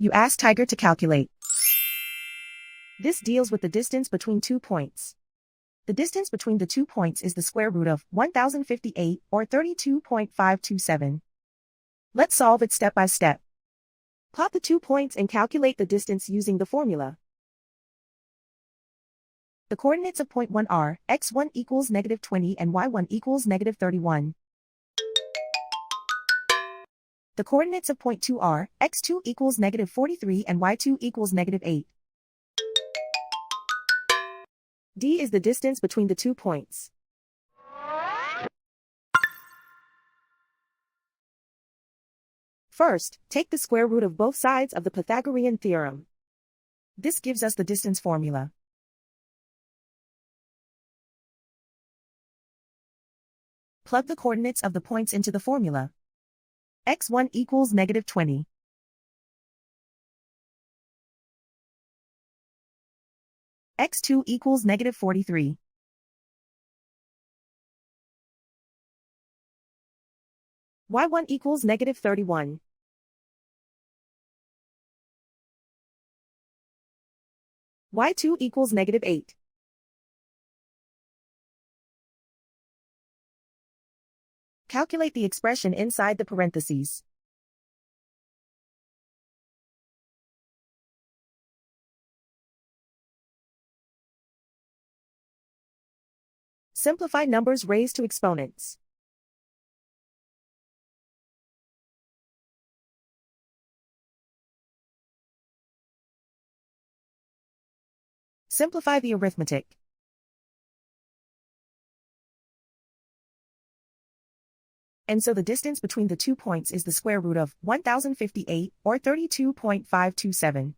You ask Tiger to calculate. This deals with the distance between 2 points. The distance between the 2 points is the square root of 1058 or 32.527. Let's solve it step by step. Plot the 2 points and calculate the distance using the formula. The coordinates of point 1 are x1 equals -20 and y1 equals -31. The coordinates of point 2 are x2 equals -43 and y2 equals -8. D is the distance between the 2 points. First, take the square root of both sides of the Pythagorean theorem. This gives us the distance formula. Plug the coordinates of the points into the formula. x1 equals -20. x2 equals -43. y1 equals -31. y2 equals -8. Calculate the expression inside the parentheses. Simplify numbers raised to exponents. Simplify the arithmetic. And so the distance between the 2 points is the square root of 1058 or 32.527.